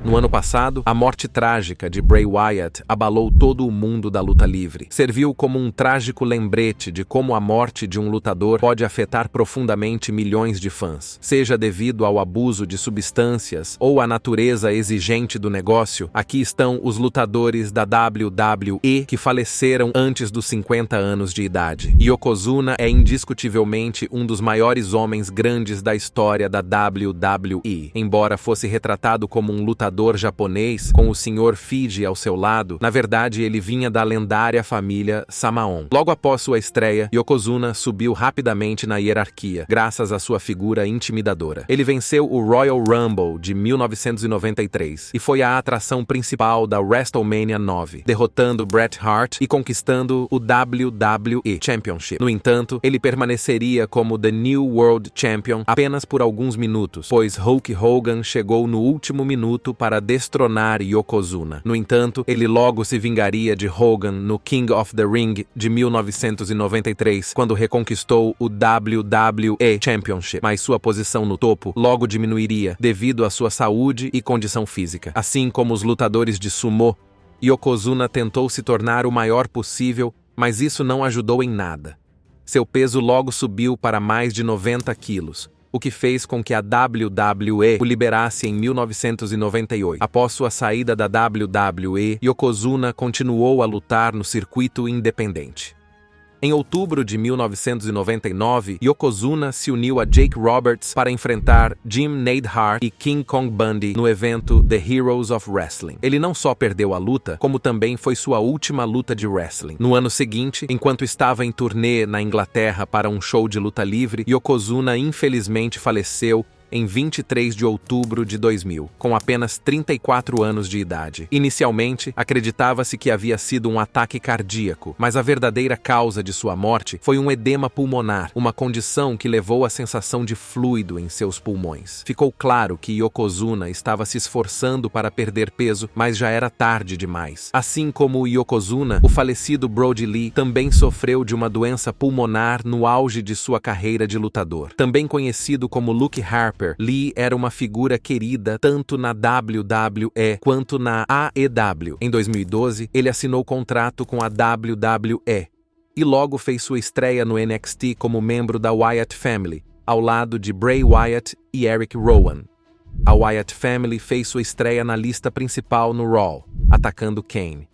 No ano passado, a morte trágica de Bray Wyatt abalou todo o mundo da luta livre. Serviu como um trágico lembrete de como a morte de um lutador pode afetar profundamente milhões de fãs. Seja devido ao abuso de substâncias ou à natureza exigente do negócio, aqui estão os lutadores da WWE que faleceram antes dos 50 anos de idade. Yokozuna é indiscutivelmente um dos maiores homens grandes da história da WWE. Embora fosse retratado como um lutador japonês com o Sr. Fiji ao seu lado, na verdade ele vinha da lendária família Samaon. Logo após sua estreia, Yokozuna subiu rapidamente na hierarquia, graças à sua figura intimidadora. Ele venceu o Royal Rumble de 1993 e foi a atração principal da WrestleMania 9, derrotando Bret Hart e conquistando o WWE Championship. No entanto, ele permaneceria como The New World Champion apenas por alguns minutos, pois Hulk Hogan chegou no último minuto para destronar Yokozuna. No entanto, ele logo se vingaria de Hogan no King of the Ring de 1993, quando reconquistou o WWE Championship, mas sua posição no topo logo diminuiria devido à sua saúde e condição física. Assim como os lutadores de sumo, Yokozuna tentou se tornar o maior possível, mas isso não ajudou em nada. Seu peso logo subiu para mais de 90 quilos, o que fez com que a WWE o liberasse em 1998. Após sua saída da WWE, Yokozuna continuou a lutar no circuito independente. Em outubro de 1999, Yokozuna se uniu a Jake Roberts para enfrentar Jim Neidhart e King Kong Bundy no evento The Heroes of Wrestling. Ele não só perdeu a luta, como também foi sua última luta de wrestling. No ano seguinte, enquanto estava em turnê na Inglaterra para um show de luta livre, Yokozuna infelizmente faleceu em 23 de outubro de 2000, com apenas 34 anos de idade. Inicialmente, acreditava-se que havia sido um ataque cardíaco, mas a verdadeira causa de sua morte foi um edema pulmonar, uma condição que levou à sensação de fluido em seus pulmões. Ficou claro que Yokozuna estava se esforçando para perder peso, mas já era tarde demais. Assim como Yokozuna, o falecido Brody Lee também sofreu de uma doença pulmonar no auge de sua carreira de lutador. Também conhecido como Luke Harper, Lee era uma figura querida tanto na WWE quanto na AEW. Em 2012, ele assinou contrato com a WWE e logo fez sua estreia no NXT como membro da Wyatt Family, ao lado de Bray Wyatt e Eric Rowan. A Wyatt Family fez sua estreia na lista principal no Raw, atacando Kane.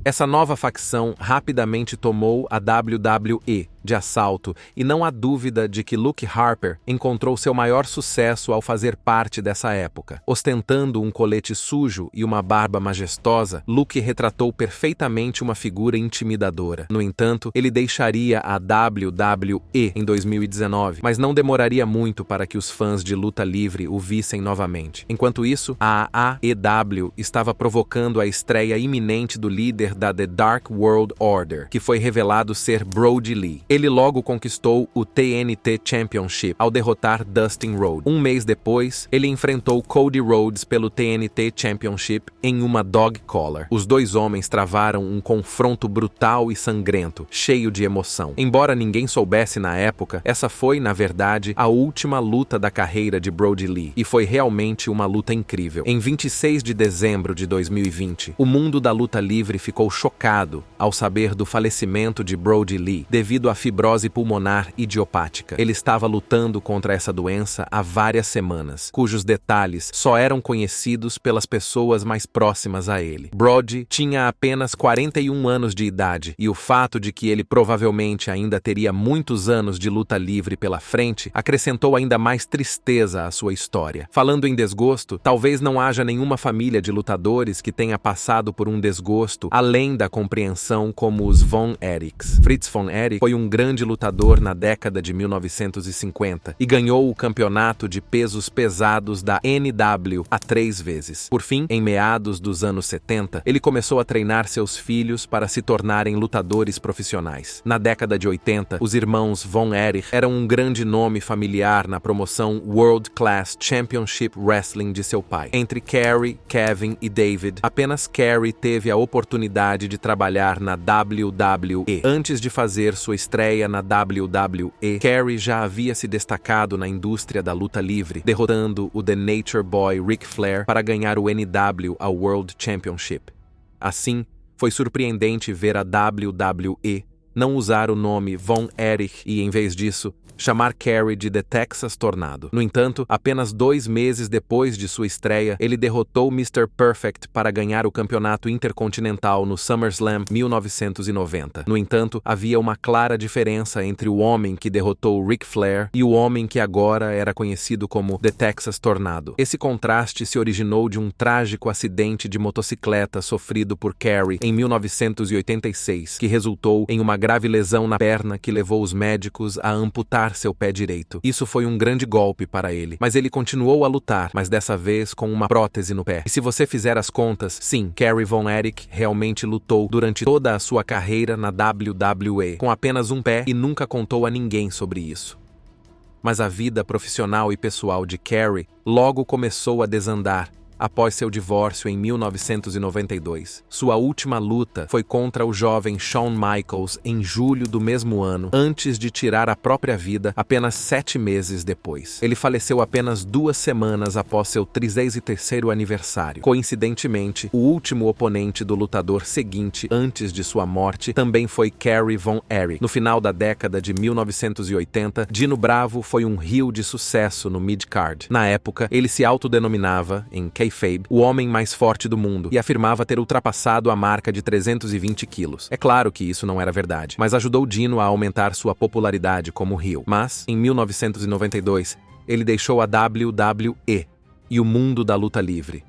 Essa nova facção rapidamente tomou a WWE de assalto e não há dúvida de que Luke Harper encontrou seu maior sucesso ao fazer parte dessa época. Ostentando um colete sujo e uma barba majestosa, Luke retratou perfeitamente uma figura intimidadora. No entanto, ele deixaria a WWE em 2019, mas não demoraria muito para que os fãs de luta livre o vissem novamente. Enquanto isso, a AEW estava provocando a estreia iminente do líder da The Dark World Order, que foi revelado ser Brody Lee. Ele logo conquistou o TNT Championship ao derrotar Dustin Rhodes. Um mês depois, ele enfrentou Cody Rhodes pelo TNT Championship em uma dog collar. Os dois homens travaram um confronto brutal e sangrento, cheio de emoção. Embora ninguém soubesse na época, essa foi, na verdade, a última luta da carreira de Brody Lee, e foi realmente uma luta incrível. Em 26 de dezembro de 2020, o mundo da luta livre ficou chocado ao saber do falecimento de Brody Lee devido à fibrose pulmonar idiopática. Ele estava lutando contra essa doença há várias semanas, cujos detalhes só eram conhecidos pelas pessoas mais próximas a ele. Brody tinha apenas 41 anos de idade, e o fato de que ele provavelmente ainda teria muitos anos de luta livre pela frente acrescentou ainda mais tristeza à sua história. Falando em desgosto, talvez não haja nenhuma família de lutadores que tenha passado por um desgosto além da compreensão como os Von Erichs. Fritz von Erich foi um grande lutador na década de 1950 e ganhou o campeonato de pesos pesados da NW 3 vezes. Por fim, em meados dos anos 70, ele começou a treinar seus filhos para se tornarem lutadores profissionais. Na década de 80, os irmãos Von Erich eram um grande nome familiar na promoção World Class Championship Wrestling de seu pai. Entre Kerry, Kevin e David, apenas Kerry teve a oportunidade de trabalhar na WWE antes de fazer sua estreia estreia na WWE, Carey já havia se destacado na indústria da luta livre, derrotando o The Nature Boy Ric Flair para ganhar o NWA World Championship. Assim, foi surpreendente ver a WWE não usar o nome Von Erich e, em vez disso, chamar Carey de The Texas Tornado. No entanto, apenas 2 meses depois de sua estreia, ele derrotou Mr. Perfect para ganhar o campeonato intercontinental no SummerSlam 1990. No entanto, havia uma clara diferença entre o homem que derrotou Ric Flair e o homem que agora era conhecido como The Texas Tornado. Esse contraste se originou de um trágico acidente de motocicleta sofrido por Carey em 1986, que resultou em uma grave lesão na perna que levou os médicos a amputar seu pé direito. Isso foi um grande golpe para ele, mas ele continuou a lutar, mas dessa vez com uma prótese no pé. E se você fizer as contas, sim, Carey Von Erich realmente lutou durante toda a sua carreira na WWE, com apenas um pé, e nunca contou a ninguém sobre isso. Mas a vida profissional e pessoal de Carey logo começou a desandar. Após seu divórcio em 1992. Sua última luta foi contra o jovem Shawn Michaels em julho do mesmo ano, antes de tirar a própria vida apenas 7 meses depois. Ele faleceu apenas 2 semanas após seu 33º aniversário. Coincidentemente, o último oponente do lutador seguinte antes de sua morte também foi Carey Von Erich. No final da década de 1980, Dino Bravo foi um heel de sucesso no mid-card. Na época, ele se autodenominava, em kayfabe, o homem mais forte do mundo, e afirmava ter ultrapassado a marca de 320 quilos. É claro que isso não era verdade, mas ajudou Dino a aumentar sua popularidade como heel. Mas, em 1992, ele deixou a WWE e o mundo da luta livre.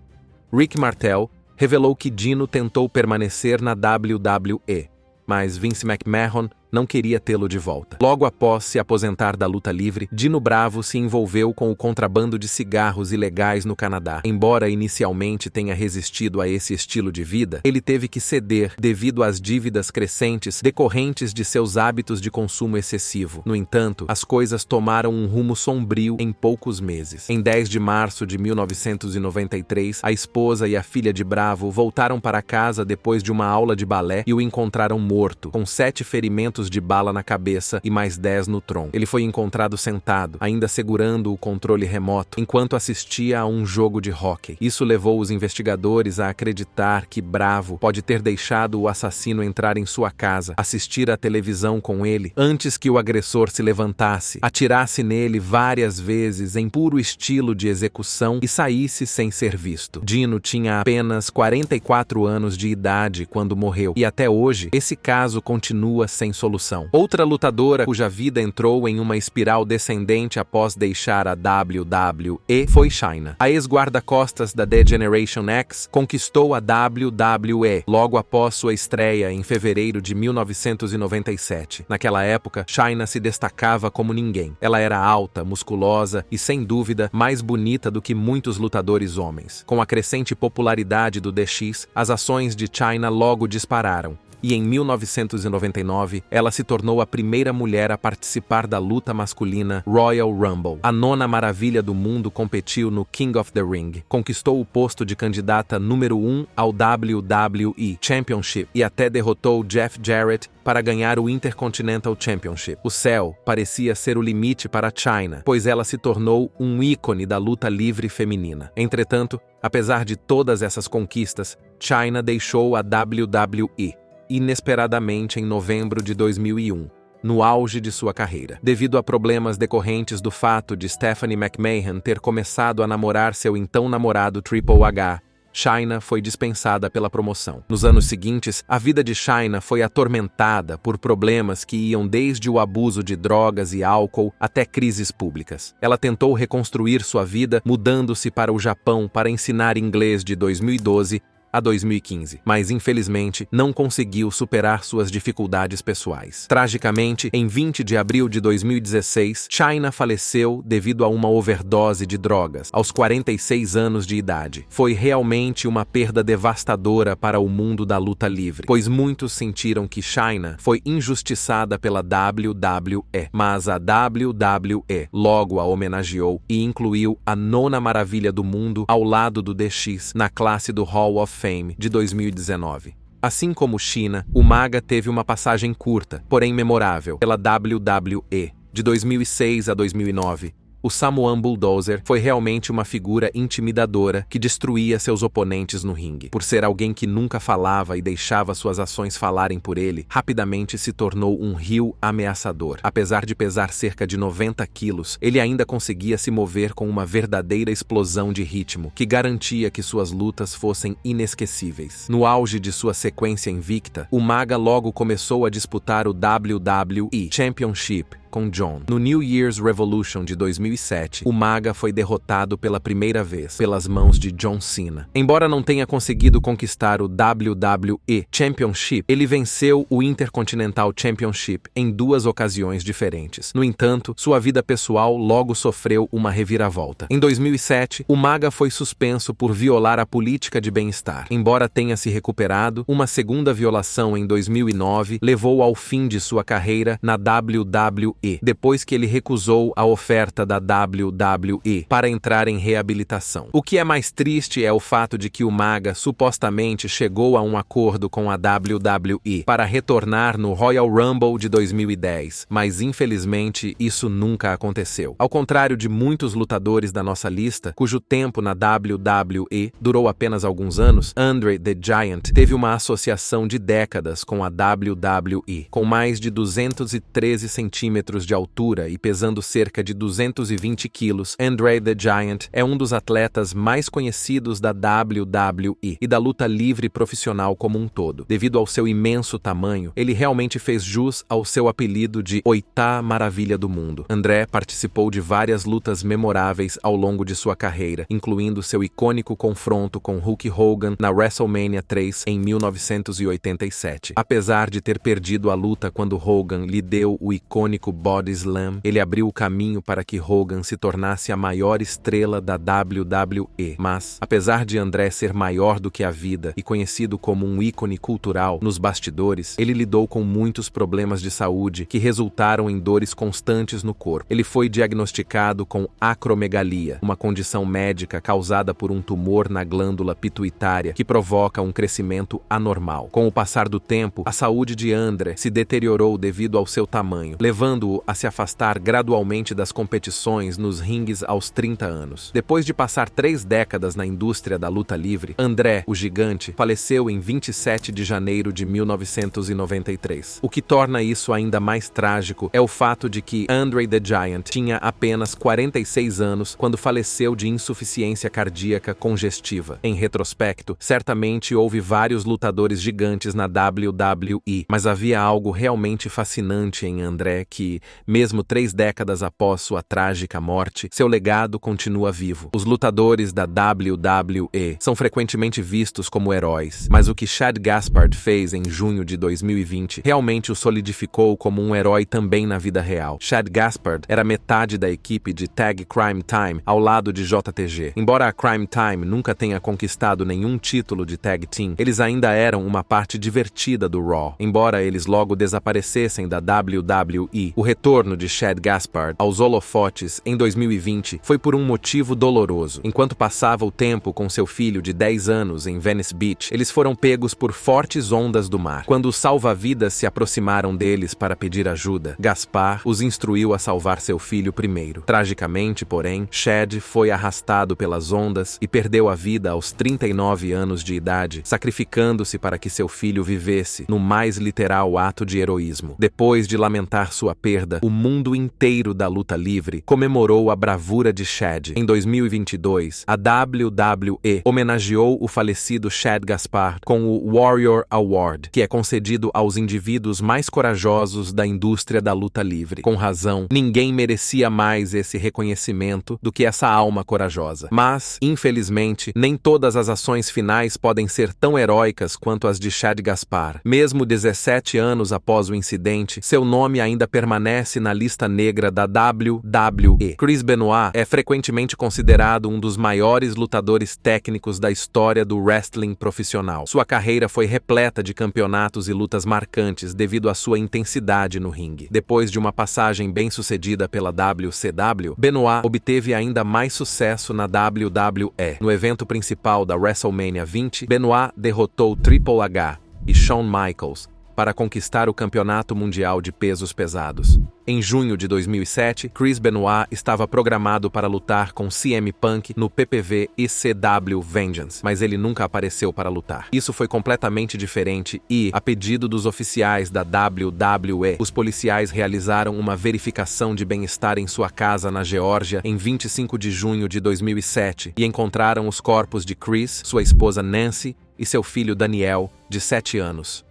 Rick Martel revelou que Dino tentou permanecer na WWE, mas Vince McMahon não queria tê-lo de volta. Logo após se aposentar da luta livre, Dino Bravo se envolveu com o contrabando de cigarros ilegais no Canadá. Embora inicialmente tenha resistido a esse estilo de vida, ele teve que ceder devido às dívidas crescentes decorrentes de seus hábitos de consumo excessivo. No entanto, as coisas tomaram um rumo sombrio em poucos meses. Em 10 de março de 1993, a esposa e a filha de Bravo voltaram para casa depois de uma aula de balé e o encontraram morto, com 7 ferimentos de bala na cabeça e mais 10 no tronco. Ele foi encontrado sentado, ainda segurando o controle remoto, enquanto assistia a um jogo de hóquei. Isso levou os investigadores a acreditar que Bravo pode ter deixado o assassino entrar em sua casa, assistir à televisão com ele, antes que o agressor se levantasse, atirasse nele várias vezes em puro estilo de execução e saísse sem ser visto. Dino tinha apenas 44 anos de idade quando morreu, e até hoje, esse caso continua sem solução. Outra lutadora cuja vida entrou em uma espiral descendente após deixar a WWE foi Chyna. A ex-guarda-costas da The Generation X conquistou a WWE logo após sua estreia em fevereiro de 1997. Naquela época, Chyna se destacava como ninguém. Ela era alta, musculosa e, sem dúvida, mais bonita do que muitos lutadores homens. Com a crescente popularidade do DX, as ações de Chyna logo dispararam. E em 1999, ela se tornou a primeira mulher a participar da luta masculina Royal Rumble. A 9ª maravilha do mundo competiu no King of the Ring, conquistou o posto de candidata número 1 ao WWE Championship e até derrotou Jeff Jarrett para ganhar o Intercontinental Championship. O céu parecia ser o limite para Chyna, pois ela se tornou um ícone da luta livre feminina. Entretanto, apesar de todas essas conquistas, Chyna deixou a WWE inesperadamente em novembro de 2001, no auge de sua carreira. Devido a problemas decorrentes do fato de Stephanie McMahon ter começado a namorar seu então namorado Triple H, Chyna foi dispensada pela promoção. Nos anos seguintes, a vida de Chyna foi atormentada por problemas que iam desde o abuso de drogas e álcool até crises públicas. Ela tentou reconstruir sua vida mudando-se para o Japão para ensinar inglês de 2012 a 2015, mas infelizmente não conseguiu superar suas dificuldades pessoais. Tragicamente, em 20 de abril de 2016, Chyna faleceu devido a uma overdose de drogas, aos 46 anos de idade. Foi realmente uma perda devastadora para o mundo da luta livre, pois muitos sentiram que Chyna foi injustiçada pela WWE, mas a WWE logo a homenageou e incluiu a 9ª maravilha do mundo ao lado do DX na classe do Hall of Fame de 2019. Assim como China, o Maga teve uma passagem curta, porém memorável, pela WWE. De 2006 a 2009, o Samoan Bulldozer foi realmente uma figura intimidadora que destruía seus oponentes no ringue. Por ser alguém que nunca falava e deixava suas ações falarem por ele, rapidamente se tornou um heel ameaçador. Apesar de pesar cerca de 90 quilos, ele ainda conseguia se mover com uma verdadeira explosão de ritmo, que garantia que suas lutas fossem inesquecíveis. No auge de sua sequência invicta, o Maga logo começou a disputar o WWE Championship com John. No New Year's Revolution de 2007, o Maga foi derrotado pela primeira vez pelas mãos de John Cena. Embora não tenha conseguido conquistar o WWE Championship, ele venceu o Intercontinental Championship em 2 ocasiões diferentes. No entanto, sua vida pessoal logo sofreu uma reviravolta. Em 2007, o Maga foi suspenso por violar a política de bem-estar. Embora tenha se recuperado, uma segunda violação em 2009 levou ao fim de sua carreira na WWE, depois que ele recusou a oferta da WWE para entrar em reabilitação. O que é mais triste é o fato de que o Maga supostamente chegou a um acordo com a WWE para retornar no Royal Rumble de 2010, mas infelizmente isso nunca aconteceu. Ao contrário de muitos lutadores da nossa lista, cujo tempo na WWE durou apenas alguns anos, Andre the Giant teve uma associação de décadas com a WWE. Com mais de 213 centímetros de altura e pesando cerca de 220 quilos, Andre the Giant é um dos atletas mais conhecidos da WWE e da luta livre profissional como um todo. Devido ao seu imenso tamanho, ele realmente fez jus ao seu apelido de Oitá Maravilha do Mundo. André participou de várias lutas memoráveis ao longo de sua carreira, incluindo seu icônico confronto com Hulk Hogan na WrestleMania 3 em 1987. Apesar de ter perdido a luta quando Hogan lhe deu o icônico Body Slam, ele abriu o caminho para que Hogan se tornasse a maior estrela da WWE. Mas, apesar de André ser maior do que a vida e conhecido como um ícone cultural nos bastidores, ele lidou com muitos problemas de saúde que resultaram em dores constantes no corpo. Ele foi diagnosticado com acromegalia, uma condição médica causada por um tumor na glândula pituitária que provoca um crescimento anormal. Com o passar do tempo, a saúde de André se deteriorou devido ao seu tamanho, levando-o a se afastar gradualmente das competições nos ringues aos 30 anos. Depois de passar 3 décadas na indústria da luta livre, André, o Gigante, faleceu em 27 de janeiro de 1993. O que torna isso ainda mais trágico é o fato de que Andre the Giant tinha apenas 46 anos quando faleceu de insuficiência cardíaca congestiva. Em retrospecto, certamente houve vários lutadores gigantes na WWE, mas havia algo realmente fascinante em André que, mesmo 3 décadas após sua trágica morte, seu legado continua vivo. Os lutadores da WWE são frequentemente vistos como heróis, mas o que Shad Gaspard fez em junho de 2020 realmente o solidificou como um herói também na vida real. Shad Gaspard era metade da equipe de Tag Crime Time ao lado de JTG. Embora a Crime Time nunca tenha conquistado nenhum título de Tag Team, eles ainda eram uma parte divertida do Raw. Embora eles logo desaparecessem da WWE, o retorno de Shad Gaspard aos holofotes em 2020 foi por um motivo doloroso. Enquanto passava o tempo com seu filho de 10 anos em Venice Beach, eles foram pegos por fortes ondas do mar. Quando os salva-vidas se aproximaram deles para pedir ajuda, Gaspar os instruiu a salvar seu filho primeiro. Tragicamente, porém, Shad foi arrastado pelas ondas e perdeu a vida aos 39 anos de idade, sacrificando-se para que seu filho vivesse no mais literal ato de heroísmo. Depois de lamentar sua perda, o mundo inteiro da luta livre comemorou a bravura de Shad. Em 2022, a WWE homenageou o falecido Shad Gaspard com o Warrior Award, que é concedido aos indivíduos mais corajosos da indústria da luta livre. Com razão, ninguém merecia mais esse reconhecimento do que essa alma corajosa. Mas, infelizmente, nem todas as ações finais podem ser tão heróicas quanto as de Shad Gaspard. Mesmo 17 anos após o incidente, seu nome ainda permanece na lista negra da WWE. Chris Benoit é frequentemente considerado um dos maiores lutadores técnicos da história do wrestling profissional. Sua carreira foi repleta de campeonatos e lutas marcantes devido à sua intensidade no ringue. Depois de uma passagem bem-sucedida pela WCW, Benoit obteve ainda mais sucesso na WWE. No evento principal da WrestleMania 20, Benoit derrotou Triple H, e Shawn Michaels para conquistar o Campeonato Mundial de Pesos Pesados. Em junho de 2007, Chris Benoit estava programado para lutar com CM Punk no PPV ECW Vengeance, mas ele nunca apareceu para lutar. Isso foi completamente diferente e, a pedido dos oficiais da WWE, os policiais realizaram uma verificação de bem-estar em sua casa na Geórgia em 25 de junho de 2007 e encontraram os corpos de Chris, sua esposa Nancy e seu filho Daniel, de 7 anos.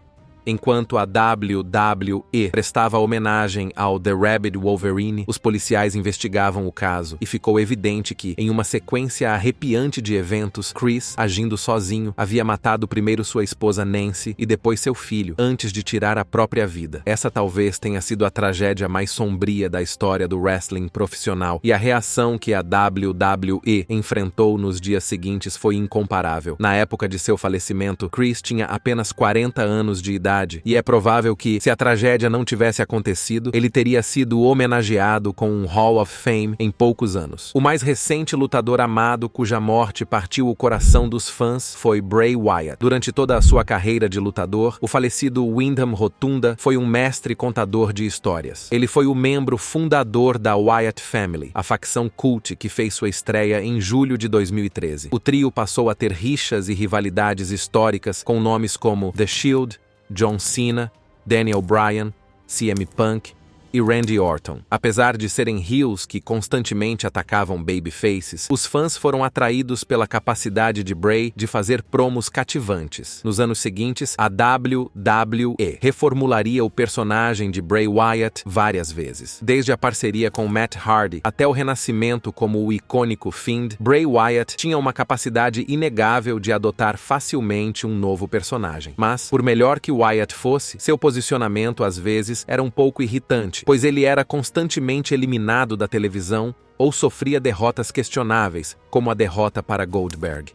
Enquanto a WWE prestava homenagem ao The Rabid Wolverine, os policiais investigavam o caso e ficou evidente que, em uma sequência arrepiante de eventos, Chris, agindo sozinho, havia matado primeiro sua esposa Nancy e depois seu filho, antes de tirar a própria vida. Essa talvez tenha sido a tragédia mais sombria da história do wrestling profissional, e a reação que a WWE enfrentou nos dias seguintes foi incomparável. Na época de seu falecimento, Chris tinha apenas 40 anos de idade, e é provável que, se a tragédia não tivesse acontecido, ele teria sido homenageado com um Hall of Fame em poucos anos. O mais recente lutador amado cuja morte partiu o coração dos fãs foi Bray Wyatt. Durante toda a sua carreira de lutador, o falecido Wyndham Rotunda foi um mestre contador de histórias. Ele foi o membro fundador da Wyatt Family, a facção cult que fez sua estreia em julho de 2013. O trio passou a ter rixas e rivalidades históricas com nomes como The Shield, John Cena, Daniel Bryan, CM Punk e Randy Orton. Apesar de serem heels que constantemente atacavam babyfaces, os fãs foram atraídos pela capacidade de Bray de fazer promos cativantes. Nos anos seguintes, a WWE reformularia o personagem de Bray Wyatt várias vezes. Desde a parceria com Matt Hardy até o renascimento como o icônico Fiend, Bray Wyatt tinha uma capacidade inegável de adotar facilmente um novo personagem. Mas, por melhor que Wyatt fosse, seu posicionamento às vezes era um pouco irritante, pois ele era constantemente eliminado da televisão ou sofria derrotas questionáveis, como a derrota para Goldberg.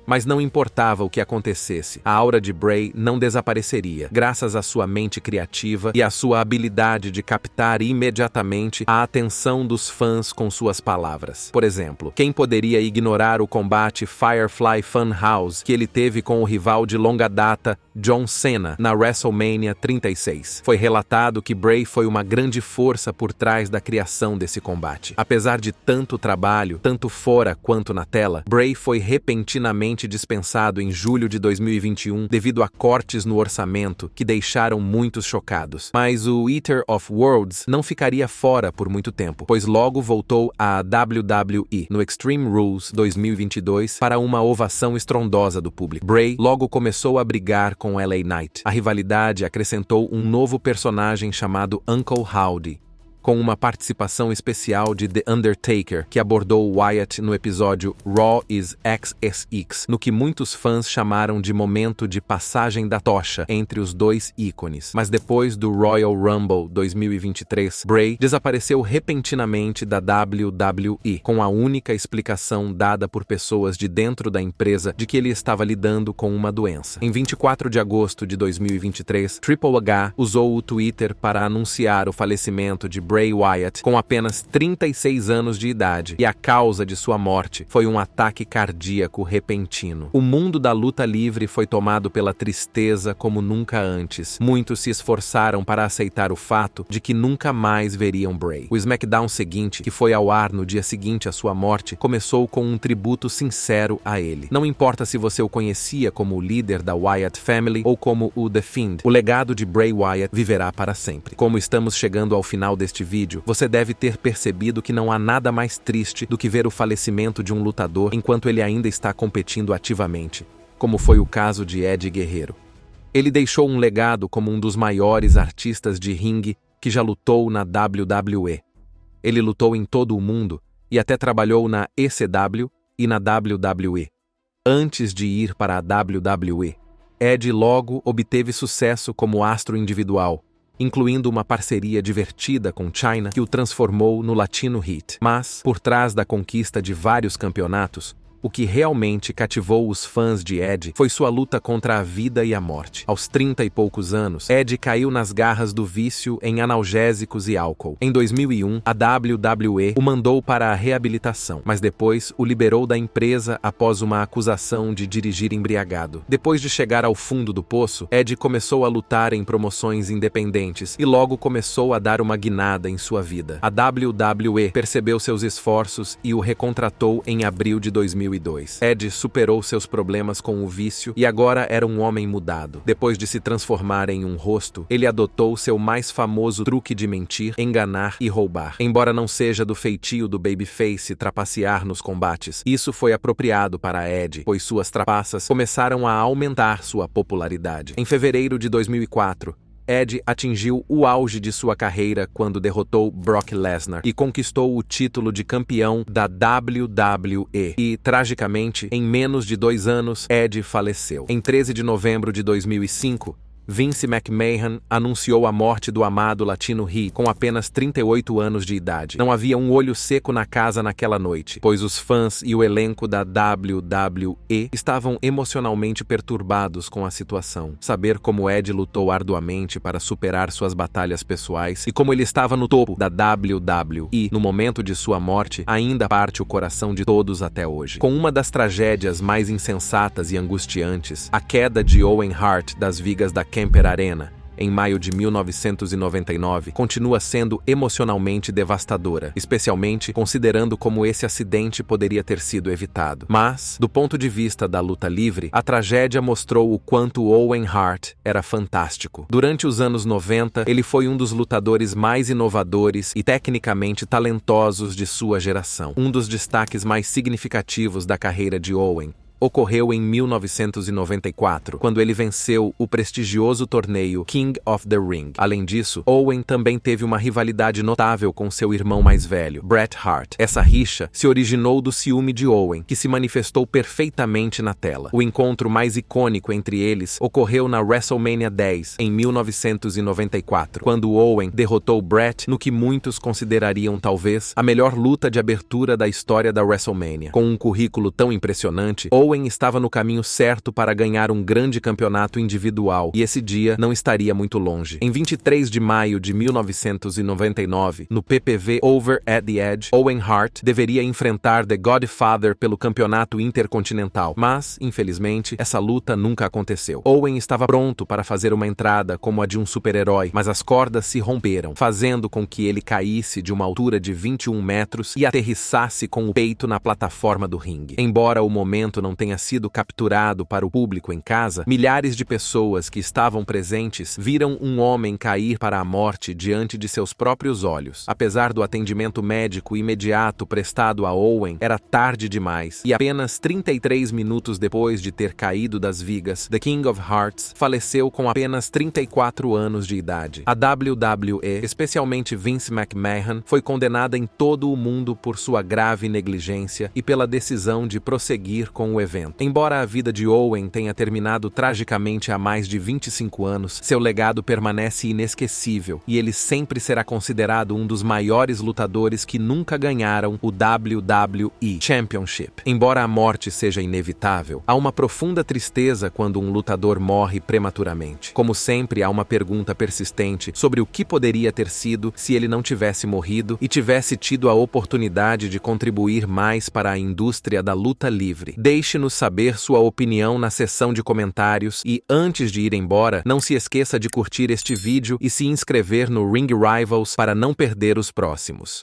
Mas não importava o que acontecesse, a aura de Bray não desapareceria, graças à sua mente criativa e à sua habilidade de captar imediatamente a atenção dos fãs com suas palavras. Por exemplo, quem poderia ignorar o combate Firefly Funhouse que ele teve com o rival de longa data, John Cena, na WrestleMania 36? Foi relatado que Bray foi uma grande força por trás da criação desse combate. Apesar de tanto trabalho, tanto fora quanto na tela, Bray foi repentinamente dispensado em julho de 2021 devido a cortes no orçamento que deixaram muitos chocados. Mas o Eater of Worlds não ficaria fora por muito tempo, pois logo voltou à WWE no Extreme Rules 2022 para uma ovação estrondosa do público. Bray logo começou a brigar com LA Knight. A rivalidade acrescentou um novo personagem chamado Uncle Howdy, com uma participação especial de The Undertaker, que abordou Wyatt no episódio Raw is XSX, no que muitos fãs chamaram de momento de passagem da tocha entre os dois ícones. Mas depois do Royal Rumble 2023, Bray desapareceu repentinamente da WWE, com a única explicação dada por pessoas de dentro da empresa de que ele estava lidando com uma doença. Em 24 de agosto de 2023, Triple H usou o Twitter para anunciar o falecimento de Bray Wyatt com apenas 36 anos de idade, e a causa de sua morte foi um ataque cardíaco repentino. O mundo da luta livre foi tomado pela tristeza como nunca antes. Muitos se esforçaram para aceitar o fato de que nunca mais veriam Bray. O SmackDown seguinte, que foi ao ar no dia seguinte à sua morte, começou com um tributo sincero a ele. Não importa se você o conhecia como o líder da Wyatt Family ou como o The Fiend, o legado de Bray Wyatt viverá para sempre. Como estamos chegando ao final deste vídeo, você deve ter percebido que não há nada mais triste do que ver o falecimento de um lutador enquanto ele ainda está competindo ativamente, como foi o caso de Eddie Guerreiro. Ele deixou um legado como um dos maiores artistas de ringue que já lutou na WWE. Ele lutou em todo o mundo e até trabalhou na ECW e na WWE. Antes de ir para a WWE, Eddie logo obteve sucesso como astro individual, incluindo uma parceria divertida com Chyna que o transformou no Latino Heat. Mas, por trás da conquista de vários campeonatos, O que realmente cativou os fãs de Edge foi sua luta contra a vida e a morte. Aos 30 e poucos anos, Edge caiu nas garras do vício em analgésicos e álcool. Em 2001, a WWE o mandou para a reabilitação, mas depois o liberou da empresa após uma acusação de dirigir embriagado. Depois de chegar ao fundo do poço, Edge começou a lutar em promoções independentes e logo começou a dar uma guinada em sua vida. A WWE percebeu seus esforços e o recontratou em abril de 2002. Edge superou seus problemas com o vício e agora era um homem mudado. Depois de se transformar em um rosto, ele adotou seu mais famoso truque de mentir, enganar e roubar. Embora não seja do feitio do babyface trapacear nos combates, isso foi apropriado para Edge, pois suas trapaças começaram a aumentar sua popularidade. Em fevereiro de 2004, Edge atingiu o auge de sua carreira quando derrotou Brock Lesnar e conquistou o título de campeão da WWE. E, tragicamente, em menos de 2 anos, Edge faleceu. Em 13 de novembro de 2005, Vince McMahon anunciou a morte do amado Latino Rey com apenas 38 anos de idade. Não havia um olho seco na casa naquela noite, pois os fãs e o elenco da WWE estavam emocionalmente perturbados com a situação. Saber como Edge lutou arduamente para superar suas batalhas pessoais e como ele estava no topo da WWE no momento de sua morte ainda parte o coração de todos até hoje. Com uma das tragédias mais insensatas e angustiantes, a queda de Owen Hart das vigas da Kemper Arena, em maio de 1999, continua sendo emocionalmente devastadora, especialmente considerando como esse acidente poderia ter sido evitado. Mas, do ponto de vista da luta livre, a tragédia mostrou o quanto Owen Hart era fantástico. Durante os anos 90, ele foi um dos lutadores mais inovadores e tecnicamente talentosos de sua geração. Um dos destaques mais significativos da carreira de Owen ocorreu em 1994, quando ele venceu o prestigioso torneio King of the Ring. Além disso, Owen também teve uma rivalidade notável com seu irmão mais velho, Bret Hart. Essa rixa se originou do ciúme de Owen, que se manifestou perfeitamente na tela. O encontro mais icônico entre eles ocorreu na WrestleMania 10, em 1994, quando Owen derrotou Bret no que muitos considerariam talvez a melhor luta de abertura da história da WrestleMania. Com um currículo tão impressionante, Owen estava no caminho certo para ganhar um grande campeonato individual, e esse dia não estaria muito longe. Em 23 de maio de 1999, no PPV Over at the Edge, Owen Hart deveria enfrentar The Godfather pelo campeonato intercontinental, mas, infelizmente, essa luta nunca aconteceu. Owen estava pronto para fazer uma entrada como a de um super-herói, mas as cordas se romperam, fazendo com que ele caísse de uma altura de 21 metros e aterrissasse com o peito na plataforma do ringue. Embora o momento não tenha sido capturado para o público em casa, milhares de pessoas que estavam presentes viram um homem cair para a morte diante de seus próprios olhos. Apesar do atendimento médico imediato prestado a Owen, era tarde demais, e apenas 33 minutos depois de ter caído das vigas, The King of Hearts faleceu com apenas 34 anos de idade. A WWE, especialmente Vince McMahon, foi condenada em todo o mundo por sua grave negligência e pela decisão de prosseguir com o evento. Embora a vida de Owen tenha terminado tragicamente há mais de 25 anos, seu legado permanece inesquecível e ele sempre será considerado um dos maiores lutadores que nunca ganharam o WWE Championship. Embora a morte seja inevitável, há uma profunda tristeza quando um lutador morre prematuramente. Como sempre, há uma pergunta persistente sobre o que poderia ter sido se ele não tivesse morrido e tivesse tido a oportunidade de contribuir mais para a indústria da luta livre. Deixe-nos saber sua opinião na seção de comentários e, antes de ir embora, não se esqueça de curtir este vídeo e se inscrever no Ring Rivals para não perder os próximos.